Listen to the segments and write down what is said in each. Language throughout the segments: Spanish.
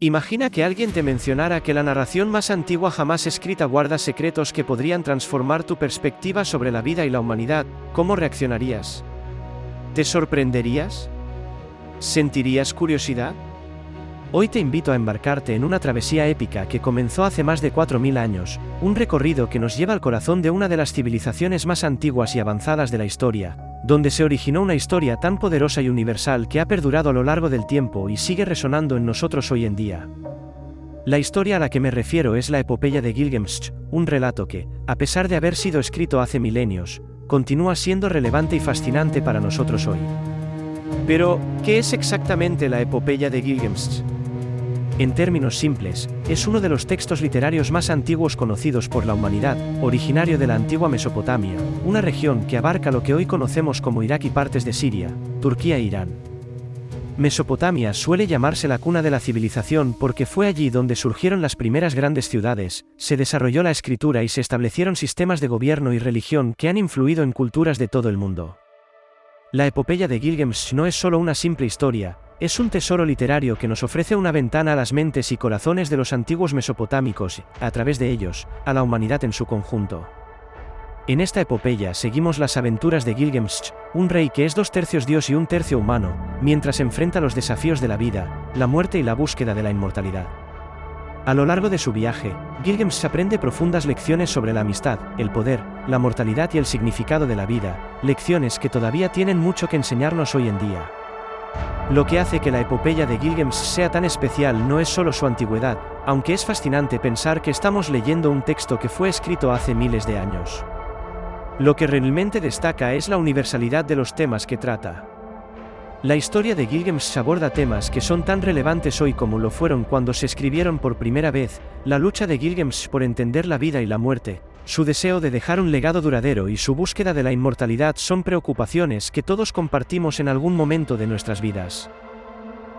Imagina que alguien te mencionara que la narración más antigua jamás escrita guarda secretos que podrían transformar tu perspectiva sobre la vida y la humanidad. ¿Cómo reaccionarías? ¿Te sorprenderías? ¿Sentirías curiosidad? Hoy te invito a embarcarte en una travesía épica que comenzó hace más de 4000 años, un recorrido que nos lleva al corazón de una de las civilizaciones más antiguas y avanzadas de la historia, donde se originó una historia tan poderosa y universal que ha perdurado a lo largo del tiempo y sigue resonando en nosotros hoy en día. La historia a la que me refiero es la epopeya de Gilgamesh, un relato que, a pesar de haber sido escrito hace milenios, continúa siendo relevante y fascinante para nosotros hoy. Pero, ¿qué es exactamente la epopeya de Gilgamesh? En términos simples, es uno de los textos literarios más antiguos conocidos por la humanidad, originario de la antigua Mesopotamia, una región que abarca lo que hoy conocemos como Irak y partes de Siria, Turquía e Irán. Mesopotamia suele llamarse la cuna de la civilización porque fue allí donde surgieron las primeras grandes ciudades, se desarrolló la escritura y se establecieron sistemas de gobierno y religión que han influido en culturas de todo el mundo. La epopeya de Gilgamesh no es solo una simple historia, es un tesoro literario que nos ofrece una ventana a las mentes y corazones de los antiguos mesopotámicos y, a través de ellos, a la humanidad en su conjunto. En esta epopeya seguimos las aventuras de Gilgamesh, un rey que es 2/3 dios y 1/3 humano, mientras enfrenta los desafíos de la vida, la muerte y la búsqueda de la inmortalidad. A lo largo de su viaje, Gilgamesh aprende profundas lecciones sobre la amistad, el poder, la mortalidad y el significado de la vida, lecciones que todavía tienen mucho que enseñarnos hoy en día. Lo que hace que la epopeya de Gilgamesh sea tan especial no es solo su antigüedad, aunque es fascinante pensar que estamos leyendo un texto que fue escrito hace miles de años. Lo que realmente destaca es la universalidad de los temas que trata. La historia de Gilgamesh aborda temas que son tan relevantes hoy como lo fueron cuando se escribieron por primera vez, la lucha de Gilgamesh por entender la vida y la muerte, su deseo de dejar un legado duradero y su búsqueda de la inmortalidad son preocupaciones que todos compartimos en algún momento de nuestras vidas.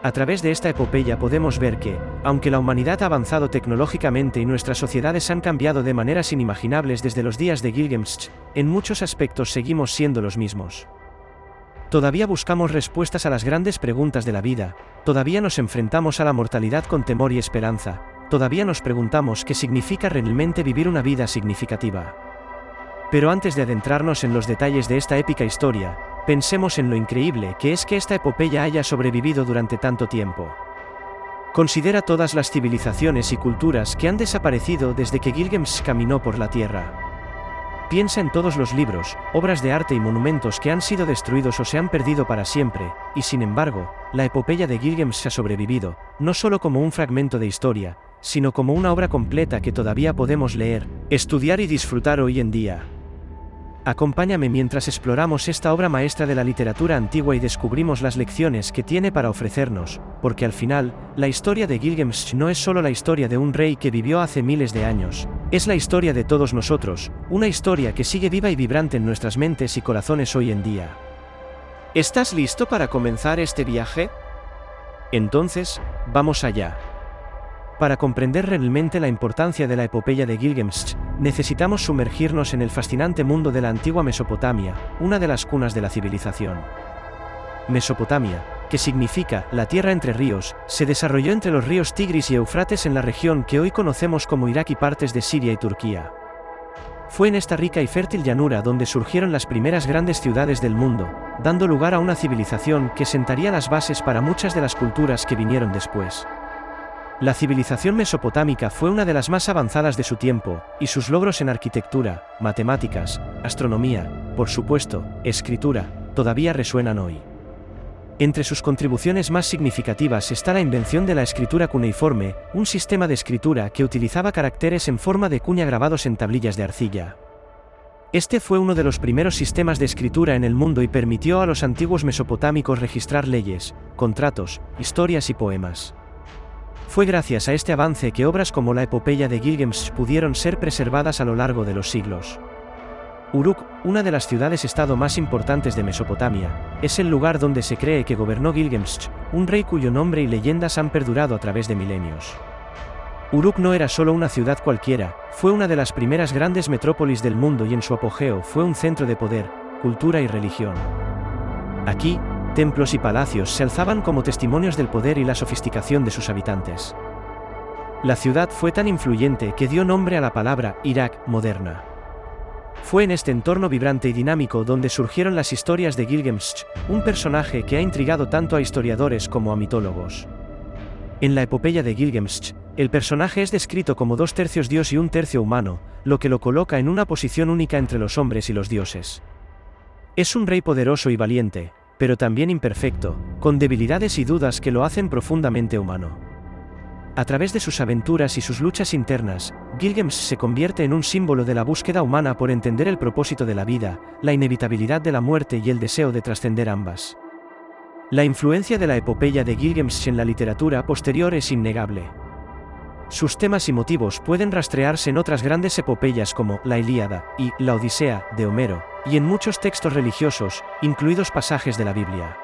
A través de esta epopeya podemos ver que, aunque la humanidad ha avanzado tecnológicamente y nuestras sociedades han cambiado de maneras inimaginables desde los días de Gilgamesh, en muchos aspectos seguimos siendo los mismos. Todavía buscamos respuestas a las grandes preguntas de la vida, todavía nos enfrentamos a la mortalidad con temor y esperanza, todavía nos preguntamos qué significa realmente vivir una vida significativa. Pero antes de adentrarnos en los detalles de esta épica historia, pensemos en lo increíble que es que esta epopeya haya sobrevivido durante tanto tiempo. Considera todas las civilizaciones y culturas que han desaparecido desde que Gilgamesh caminó por la Tierra. Piensa en todos los libros, obras de arte y monumentos que han sido destruidos o se han perdido para siempre, y sin embargo, la epopeya de Gilgamesh ha sobrevivido, no solo como un fragmento de historia, sino como una obra completa que todavía podemos leer, estudiar y disfrutar hoy en día. Acompáñame mientras exploramos esta obra maestra de la literatura antigua y descubrimos las lecciones que tiene para ofrecernos, porque al final, la historia de Gilgamesh no es solo la historia de un rey que vivió hace miles de años, es la historia de todos nosotros, una historia que sigue viva y vibrante en nuestras mentes y corazones hoy en día. ¿Estás listo para comenzar este viaje? Entonces, vamos allá. Para comprender realmente la importancia de la epopeya de Gilgamesh, necesitamos sumergirnos en el fascinante mundo de la antigua Mesopotamia, una de las cunas de la civilización. Mesopotamia, que significa la tierra entre ríos, se desarrolló entre los ríos Tigris y Éufrates en la región que hoy conocemos como Irak y partes de Siria y Turquía. Fue en esta rica y fértil llanura donde surgieron las primeras grandes ciudades del mundo, dando lugar a una civilización que sentaría las bases para muchas de las culturas que vinieron después. La civilización mesopotámica fue una de las más avanzadas de su tiempo, y sus logros en arquitectura, matemáticas, astronomía, por supuesto, escritura, todavía resuenan hoy. Entre sus contribuciones más significativas está la invención de la escritura cuneiforme, un sistema de escritura que utilizaba caracteres en forma de cuña grabados en tablillas de arcilla. Este fue uno de los primeros sistemas de escritura en el mundo y permitió a los antiguos mesopotámicos registrar leyes, contratos, historias y poemas. Fue gracias a este avance que obras como la epopeya de Gilgamesh pudieron ser preservadas a lo largo de los siglos. Uruk, una de las ciudades-estado más importantes de Mesopotamia, es el lugar donde se cree que gobernó Gilgamesh, un rey cuyo nombre y leyendas han perdurado a través de milenios. Uruk no era solo una ciudad cualquiera, fue una de las primeras grandes metrópolis del mundo y en su apogeo fue un centro de poder, cultura y religión. Aquí, templos y palacios se alzaban como testimonios del poder y la sofisticación de sus habitantes. La ciudad fue tan influyente que dio nombre a la palabra Irak moderna. Fue en este entorno vibrante y dinámico donde surgieron las historias de Gilgamesh, un personaje que ha intrigado tanto a historiadores como a mitólogos. En la epopeya de Gilgamesh, el personaje es descrito como 2/3 dios y 1/3 humano, lo que lo coloca en una posición única entre los hombres y los dioses. Es un rey poderoso y valiente, pero también imperfecto, con debilidades y dudas que lo hacen profundamente humano. A través de sus aventuras y sus luchas internas, Gilgamesh se convierte en un símbolo de la búsqueda humana por entender el propósito de la vida, la inevitabilidad de la muerte y el deseo de trascender ambas. La influencia de la epopeya de Gilgamesh en la literatura posterior es innegable. Sus temas y motivos pueden rastrearse en otras grandes epopeyas como la Ilíada y la Odisea de Homero, y en muchos textos religiosos, incluidos pasajes de la Biblia.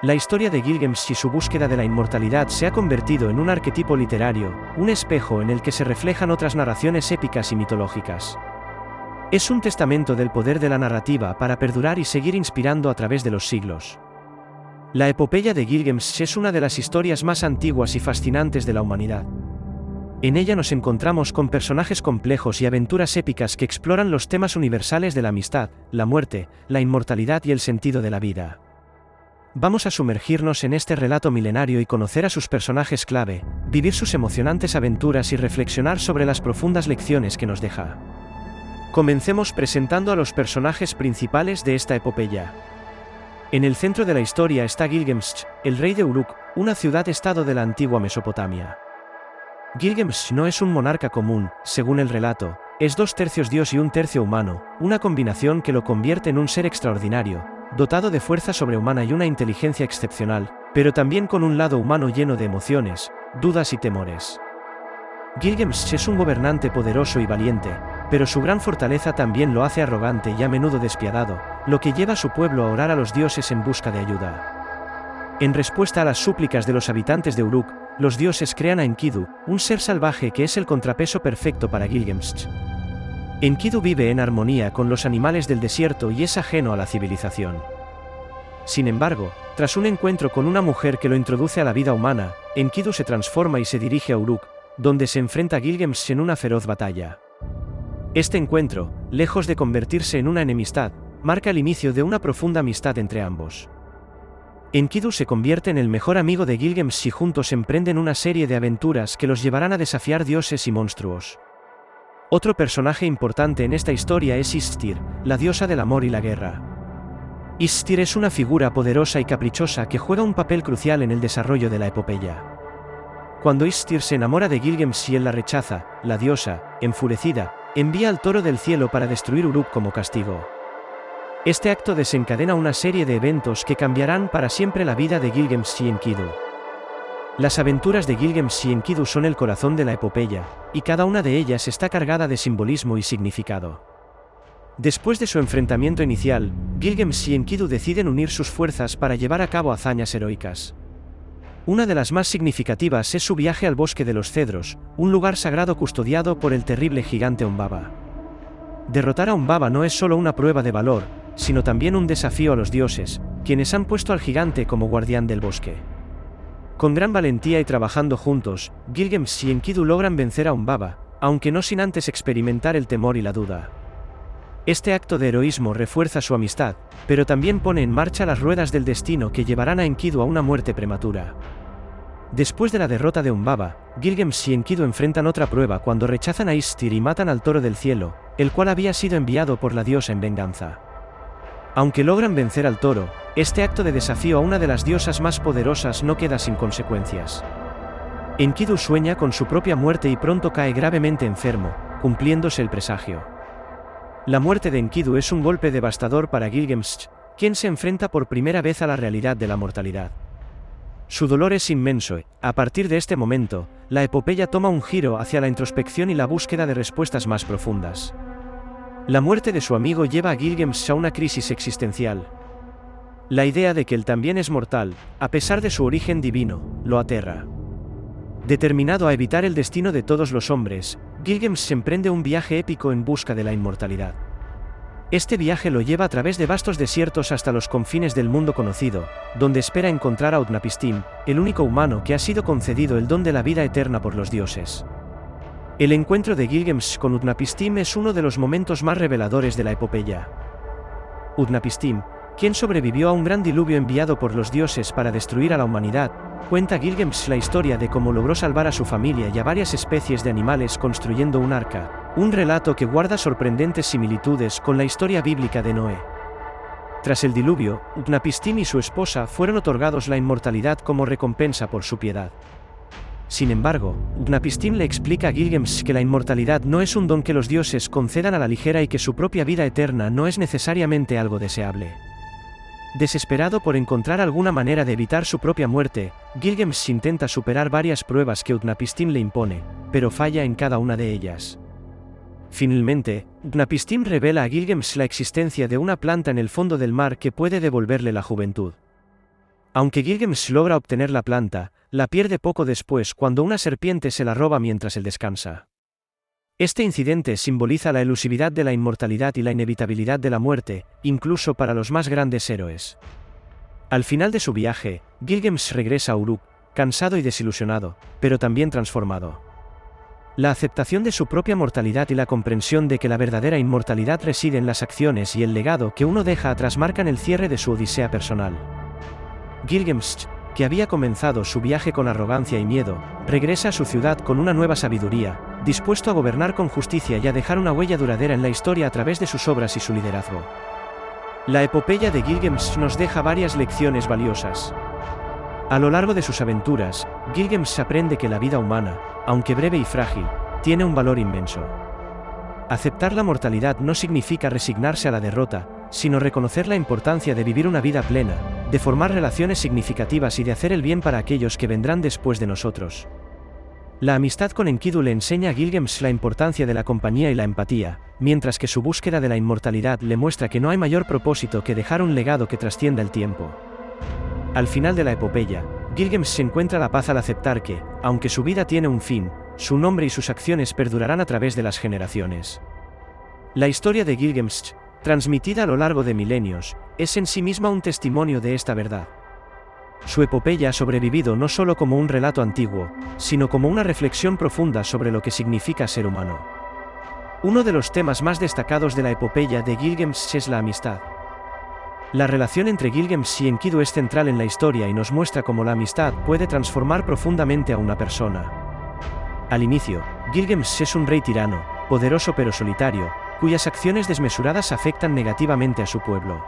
La historia de Gilgamesh y su búsqueda de la inmortalidad se ha convertido en un arquetipo literario, un espejo en el que se reflejan otras narraciones épicas y mitológicas. Es un testamento del poder de la narrativa para perdurar y seguir inspirando a través de los siglos. La epopeya de Gilgamesh es una de las historias más antiguas y fascinantes de la humanidad. En ella nos encontramos con personajes complejos y aventuras épicas que exploran los temas universales de la amistad, la muerte, la inmortalidad y el sentido de la vida. Vamos a sumergirnos en este relato milenario y conocer a sus personajes clave, vivir sus emocionantes aventuras y reflexionar sobre las profundas lecciones que nos deja. Comencemos presentando a los personajes principales de esta epopeya. En el centro de la historia está Gilgamesh, el rey de Uruk, una ciudad-estado de la antigua Mesopotamia. Gilgamesh no es un monarca común, según el relato, es 2/3 dios y 1/3 humano, una combinación que lo convierte en un ser extraordinario, dotado de fuerza sobrehumana y una inteligencia excepcional, pero también con un lado humano lleno de emociones, dudas y temores. Gilgamesh es un gobernante poderoso y valiente, pero su gran fortaleza también lo hace arrogante y a menudo despiadado, lo que lleva a su pueblo a orar a los dioses en busca de ayuda. En respuesta a las súplicas de los habitantes de Uruk, los dioses crean a Enkidu, un ser salvaje que es el contrapeso perfecto para Gilgamesh. Enkidu vive en armonía con los animales del desierto y es ajeno a la civilización. Sin embargo, tras un encuentro con una mujer que lo introduce a la vida humana, Enkidu se transforma y se dirige a Uruk, donde se enfrenta a Gilgamesh en una feroz batalla. Este encuentro, lejos de convertirse en una enemistad, marca el inicio de una profunda amistad entre ambos. Enkidu se convierte en el mejor amigo de Gilgamesh y juntos emprenden una serie de aventuras que los llevarán a desafiar dioses y monstruos. Otro personaje importante en esta historia es Istir, la diosa del amor y la guerra. Istir es una figura poderosa y caprichosa que juega un papel crucial en el desarrollo de la epopeya. Cuando Istir se enamora de Gilgamesh y él la rechaza, la diosa, enfurecida, envía al toro del cielo para destruir Uruk como castigo. Este acto desencadena una serie de eventos que cambiarán para siempre la vida de Gilgamesh y Enkidu. Las aventuras de Gilgamesh y Enkidu son el corazón de la epopeya, y cada una de ellas está cargada de simbolismo y significado. Después de su enfrentamiento inicial, Gilgamesh y Enkidu deciden unir sus fuerzas para llevar a cabo hazañas heroicas. Una de las más significativas es su viaje al bosque de los cedros, un lugar sagrado custodiado por el terrible gigante Humbaba. Derrotar a Humbaba no es solo una prueba de valor, sino también un desafío a los dioses, quienes han puesto al gigante como guardián del bosque. Con gran valentía y trabajando juntos, Gilgamesh y Enkidu logran vencer a Humbaba, aunque no sin antes experimentar el temor y la duda. Este acto de heroísmo refuerza su amistad, pero también pone en marcha las ruedas del destino que llevarán a Enkidu a una muerte prematura. Después de la derrota de Humbaba, Gilgamesh y Enkidu enfrentan otra prueba cuando rechazan a Istir y matan al toro del cielo, el cual había sido enviado por la diosa en venganza. Aunque logran vencer al toro, este acto de desafío a una de las diosas más poderosas no queda sin consecuencias. Enkidu sueña con su propia muerte y pronto cae gravemente enfermo, cumpliéndose el presagio. La muerte de Enkidu es un golpe devastador para Gilgamesh, quien se enfrenta por primera vez a la realidad de la mortalidad. Su dolor es inmenso y, a partir de este momento, la epopeya toma un giro hacia la introspección y la búsqueda de respuestas más profundas. La muerte de su amigo lleva a Gilgamesh a una crisis existencial. La idea de que él también es mortal, a pesar de su origen divino, lo aterra. Determinado a evitar el destino de todos los hombres, Gilgamesh emprende un viaje épico en busca de la inmortalidad. Este viaje lo lleva a través de vastos desiertos hasta los confines del mundo conocido, donde espera encontrar a Utnapishtim, el único humano que ha sido concedido el don de la vida eterna por los dioses. El encuentro de Gilgamesh con Utnapishtim es uno de los momentos más reveladores de la epopeya. Utnapishtim, quien sobrevivió a un gran diluvio enviado por los dioses para destruir a la humanidad, cuenta Gilgamesh la historia de cómo logró salvar a su familia y a varias especies de animales construyendo un arca, un relato que guarda sorprendentes similitudes con la historia bíblica de Noé. Tras el diluvio, Utnapishtim y su esposa fueron otorgados la inmortalidad como recompensa por su piedad. Sin embargo, Utnapishtim le explica a Gilgamesh que la inmortalidad no es un don que los dioses concedan a la ligera y que su propia vida eterna no es necesariamente algo deseable. Desesperado por encontrar alguna manera de evitar su propia muerte, Gilgamesh intenta superar varias pruebas que Utnapishtim le impone, pero falla en cada una de ellas. Finalmente, Utnapishtim revela a Gilgamesh la existencia de una planta en el fondo del mar que puede devolverle la juventud. Aunque Gilgamesh logra obtener la planta, la pierde poco después cuando una serpiente se la roba mientras él descansa. Este incidente simboliza la elusividad de la inmortalidad y la inevitabilidad de la muerte, incluso para los más grandes héroes. Al final de su viaje, Gilgamesh regresa a Uruk, cansado y desilusionado, pero también transformado. La aceptación de su propia mortalidad y la comprensión de que la verdadera inmortalidad reside en las acciones y el legado que uno deja atrás marcan el cierre de su odisea personal. Gilgamesh, que había comenzado su viaje con arrogancia y miedo, regresa a su ciudad con una nueva sabiduría, dispuesto a gobernar con justicia y a dejar una huella duradera en la historia a través de sus obras y su liderazgo. La epopeya de Gilgamesh nos deja varias lecciones valiosas. A lo largo de sus aventuras, Gilgamesh aprende que la vida humana, aunque breve y frágil, tiene un valor inmenso. Aceptar la mortalidad no significa resignarse a la derrota, sino reconocer la importancia de vivir una vida plena, de formar relaciones significativas y de hacer el bien para aquellos que vendrán después de nosotros. La amistad con Enkidu le enseña a Gilgamesh la importancia de la compañía y la empatía, mientras que su búsqueda de la inmortalidad le muestra que no hay mayor propósito que dejar un legado que trascienda el tiempo. Al final de la epopeya, Gilgamesh se encuentra la paz al aceptar que, aunque su vida tiene un fin, su nombre y sus acciones perdurarán a través de las generaciones. La historia de Gilgamesh, transmitida a lo largo de milenios, es en sí misma un testimonio de esta verdad. Su epopeya ha sobrevivido no solo como un relato antiguo, sino como una reflexión profunda sobre lo que significa ser humano. Uno de los temas más destacados de la epopeya de Gilgamesh es la amistad. La relación entre Gilgamesh y Enkidu es central en la historia y nos muestra cómo la amistad puede transformar profundamente a una persona. Al inicio, Gilgamesh es un rey tirano, poderoso pero solitario, cuyas acciones desmesuradas afectan negativamente a su pueblo.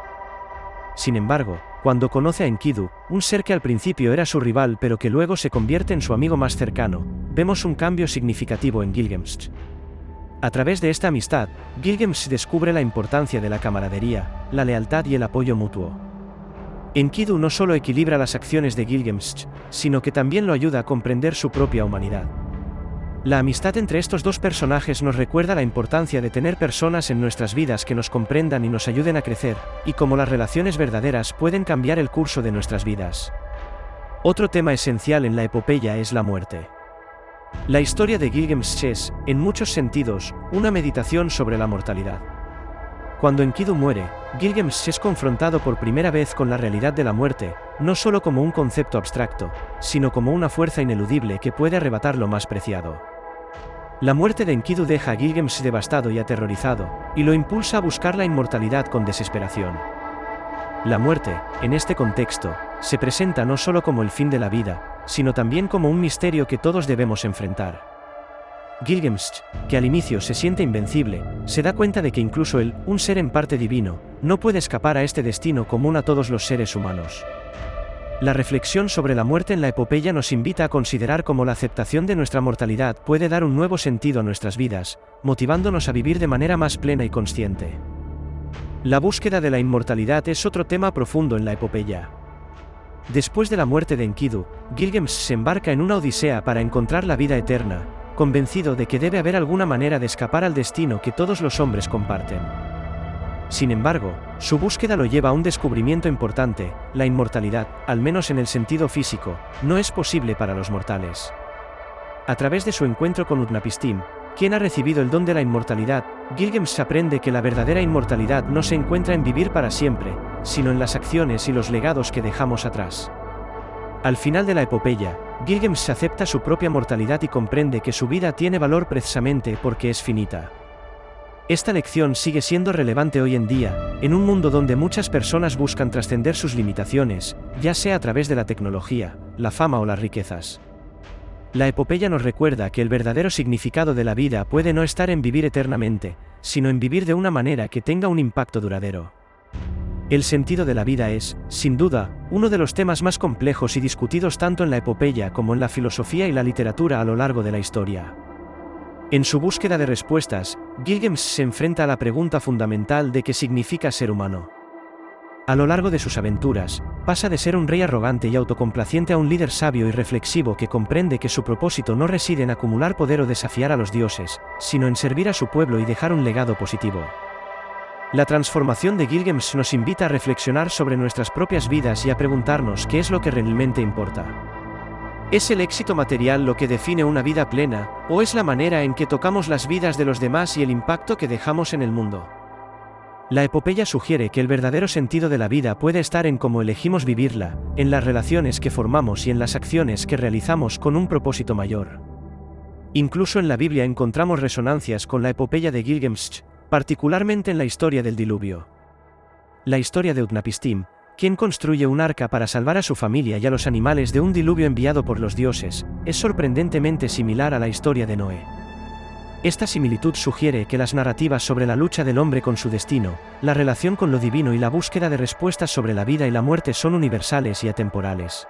Sin embargo, cuando conoce a Enkidu, un ser que al principio era su rival pero que luego se convierte en su amigo más cercano, vemos un cambio significativo en Gilgamesh. A través de esta amistad, Gilgamesh descubre la importancia de la camaradería, la lealtad y el apoyo mutuo. Enkidu no solo equilibra las acciones de Gilgamesh, sino que también lo ayuda a comprender su propia humanidad. La amistad entre estos dos personajes nos recuerda la importancia de tener personas en nuestras vidas que nos comprendan y nos ayuden a crecer, y cómo las relaciones verdaderas pueden cambiar el curso de nuestras vidas. Otro tema esencial en la epopeya es la muerte. La historia de Gilgamesh es, en muchos sentidos, una meditación sobre la mortalidad. Cuando Enkidu muere, Gilgamesh es confrontado por primera vez con la realidad de la muerte, no solo como un concepto abstracto, sino como una fuerza ineludible que puede arrebatar lo más preciado. La muerte de Enkidu deja a Gilgamesh devastado y aterrorizado, y lo impulsa a buscar la inmortalidad con desesperación. La muerte, en este contexto, se presenta no solo como el fin de la vida, sino también como un misterio que todos debemos enfrentar. Gilgamesh, que al inicio se siente invencible, se da cuenta de que incluso él, un ser en parte divino, no puede escapar a este destino común a todos los seres humanos. La reflexión sobre la muerte en la epopeya nos invita a considerar cómo la aceptación de nuestra mortalidad puede dar un nuevo sentido a nuestras vidas, motivándonos a vivir de manera más plena y consciente. La búsqueda de la inmortalidad es otro tema profundo en la epopeya. Después de la muerte de Enkidu, Gilgamesh se embarca en una odisea para encontrar la vida eterna, convencido de que debe haber alguna manera de escapar al destino que todos los hombres comparten. Sin embargo, su búsqueda lo lleva a un descubrimiento importante: la inmortalidad, al menos en el sentido físico, no es posible para los mortales. A través de su encuentro con Utnapishtim, quien ha recibido el don de la inmortalidad, Gilgamesh aprende que la verdadera inmortalidad no se encuentra en vivir para siempre, sino en las acciones y los legados que dejamos atrás. Al final de la epopeya, Gilgamesh acepta su propia mortalidad y comprende que su vida tiene valor precisamente porque es finita. Esta lección sigue siendo relevante hoy en día, en un mundo donde muchas personas buscan trascender sus limitaciones, ya sea a través de la tecnología, la fama o las riquezas. La epopeya nos recuerda que el verdadero significado de la vida puede no estar en vivir eternamente, sino en vivir de una manera que tenga un impacto duradero. El sentido de la vida es, sin duda, uno de los temas más complejos y discutidos tanto en la epopeya como en la filosofía y la literatura a lo largo de la historia. En su búsqueda de respuestas, Gilgamesh se enfrenta a la pregunta fundamental de qué significa ser humano. A lo largo de sus aventuras, pasa de ser un rey arrogante y autocomplaciente a un líder sabio y reflexivo que comprende que su propósito no reside en acumular poder o desafiar a los dioses, sino en servir a su pueblo y dejar un legado positivo. La transformación de Gilgamesh nos invita a reflexionar sobre nuestras propias vidas y a preguntarnos qué es lo que realmente importa. ¿Es el éxito material lo que define una vida plena, o es la manera en que tocamos las vidas de los demás y el impacto que dejamos en el mundo? La epopeya sugiere que el verdadero sentido de la vida puede estar en cómo elegimos vivirla, en las relaciones que formamos y en las acciones que realizamos con un propósito mayor. Incluso en la Biblia encontramos resonancias con la epopeya de Gilgamesh, particularmente en la historia del diluvio. La historia de Utnapishtim, quien construye un arca para salvar a su familia y a los animales de un diluvio enviado por los dioses, es sorprendentemente similar a la historia de Noé. Esta similitud sugiere que las narrativas sobre la lucha del hombre con su destino, la relación con lo divino y la búsqueda de respuestas sobre la vida y la muerte son universales y atemporales.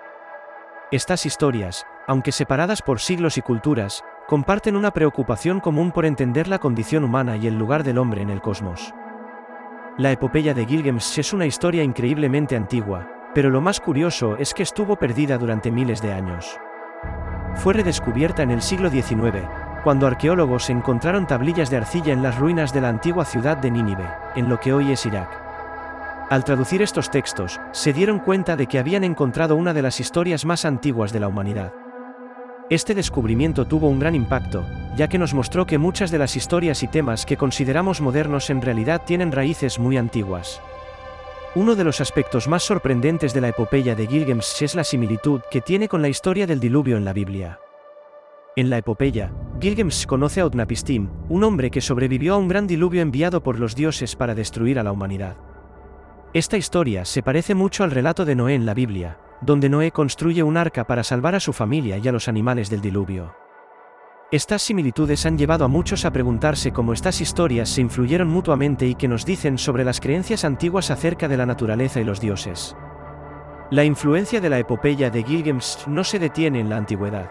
Estas historias, aunque separadas por siglos y culturas, comparten una preocupación común por entender la condición humana y el lugar del hombre en el cosmos. La epopeya de Gilgamesh es una historia increíblemente antigua, pero lo más curioso es que estuvo perdida durante miles de años. Fue redescubierta en el siglo XIX, cuando arqueólogos encontraron tablillas de arcilla en las ruinas de la antigua ciudad de Nínive, en lo que hoy es Irak. Al traducir estos textos, se dieron cuenta de que habían encontrado una de las historias más antiguas de la humanidad. Este descubrimiento tuvo un gran impacto, ya que nos mostró que muchas de las historias y temas que consideramos modernos en realidad tienen raíces muy antiguas. Uno de los aspectos más sorprendentes de la epopeya de Gilgamesh es la similitud que tiene con la historia del diluvio en la Biblia. En la epopeya, Gilgamesh conoce a Utnapishtim, un hombre que sobrevivió a un gran diluvio enviado por los dioses para destruir a la humanidad. Esta historia se parece mucho al relato de Noé en la Biblia, donde Noé construye un arca para salvar a su familia y a los animales del diluvio. Estas similitudes han llevado a muchos a preguntarse cómo estas historias se influyeron mutuamente y qué nos dicen sobre las creencias antiguas acerca de la naturaleza y los dioses. La influencia de la epopeya de Gilgamesh no se detiene en la antigüedad.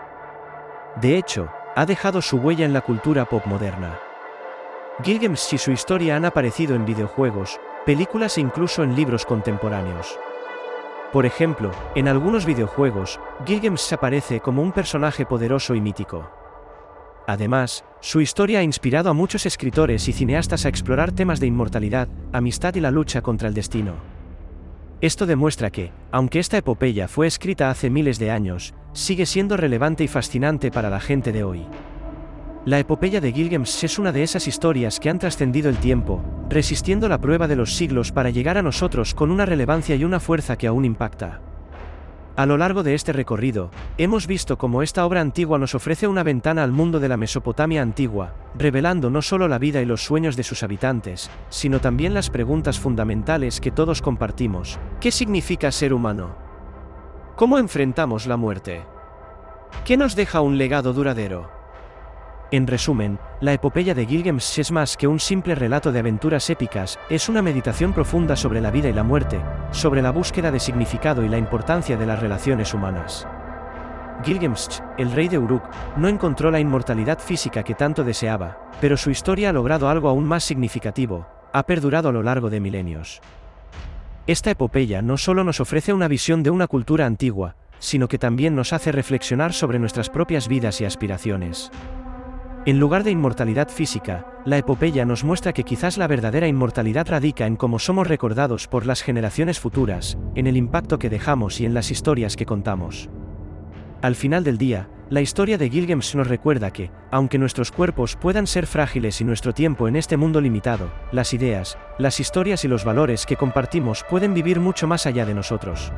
De hecho, ha dejado su huella en la cultura pop moderna. Gilgamesh y su historia han aparecido en videojuegos, películas e incluso en libros contemporáneos. Por ejemplo, en algunos videojuegos, Gilgamesh aparece como un personaje poderoso y mítico. Además, su historia ha inspirado a muchos escritores y cineastas a explorar temas de inmortalidad, amistad y la lucha contra el destino. Esto demuestra que, aunque esta epopeya fue escrita hace miles de años, sigue siendo relevante y fascinante para la gente de hoy. La epopeya de Gilgamesh es una de esas historias que han trascendido el tiempo, resistiendo la prueba de los siglos para llegar a nosotros con una relevancia y una fuerza que aún impacta. A lo largo de este recorrido, hemos visto cómo esta obra antigua nos ofrece una ventana al mundo de la Mesopotamia antigua, revelando no solo la vida y los sueños de sus habitantes, sino también las preguntas fundamentales que todos compartimos. ¿Qué significa ser humano? ¿Cómo enfrentamos la muerte? ¿Qué nos deja un legado duradero? En resumen, la epopeya de Gilgamesh es más que un simple relato de aventuras épicas, es una meditación profunda sobre la vida y la muerte, sobre la búsqueda de significado y la importancia de las relaciones humanas. Gilgamesh, el rey de Uruk, no encontró la inmortalidad física que tanto deseaba, pero su historia ha logrado algo aún más significativo, ha perdurado a lo largo de milenios. Esta epopeya no solo nos ofrece una visión de una cultura antigua, sino que también nos hace reflexionar sobre nuestras propias vidas y aspiraciones. En lugar de inmortalidad física, la epopeya nos muestra que quizás la verdadera inmortalidad radica en cómo somos recordados por las generaciones futuras, en el impacto que dejamos y en las historias que contamos. Al final del día, La historia de Gilgamesh nos recuerda que, aunque nuestros cuerpos puedan ser frágiles y nuestro tiempo en este mundo limitado, las ideas, las historias y los valores que compartimos pueden vivir mucho más allá de nosotros.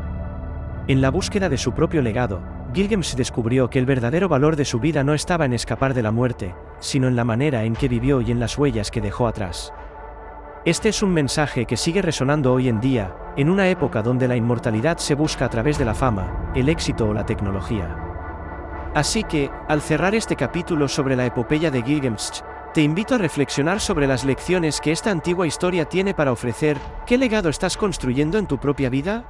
En la búsqueda de su propio legado, Gilgamesh descubrió que el verdadero valor de su vida no estaba en escapar de la muerte, sino en la manera en que vivió y en las huellas que dejó atrás. Este es un mensaje que sigue resonando hoy en día, en una época donde la inmortalidad se busca a través de la fama, el éxito o la tecnología. Así que, al cerrar este capítulo sobre la epopeya de Gilgamesh, te invito a reflexionar sobre las lecciones que esta antigua historia tiene para ofrecer. ¿Qué legado estás construyendo en tu propia vida?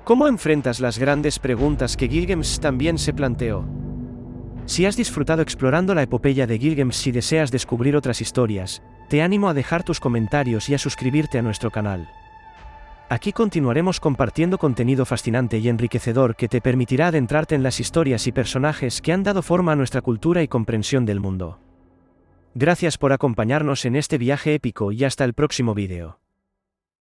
¿Cómo enfrentas las grandes preguntas que Gilgamesh también se planteó? Si has disfrutado explorando la epopeya de Gilgamesh y deseas descubrir otras historias, te animo a dejar tus comentarios y a suscribirte a nuestro canal. Aquí continuaremos compartiendo contenido fascinante y enriquecedor que te permitirá adentrarte en las historias y personajes que han dado forma a nuestra cultura y comprensión del mundo. Gracias por acompañarnos en este viaje épico y hasta el próximo vídeo.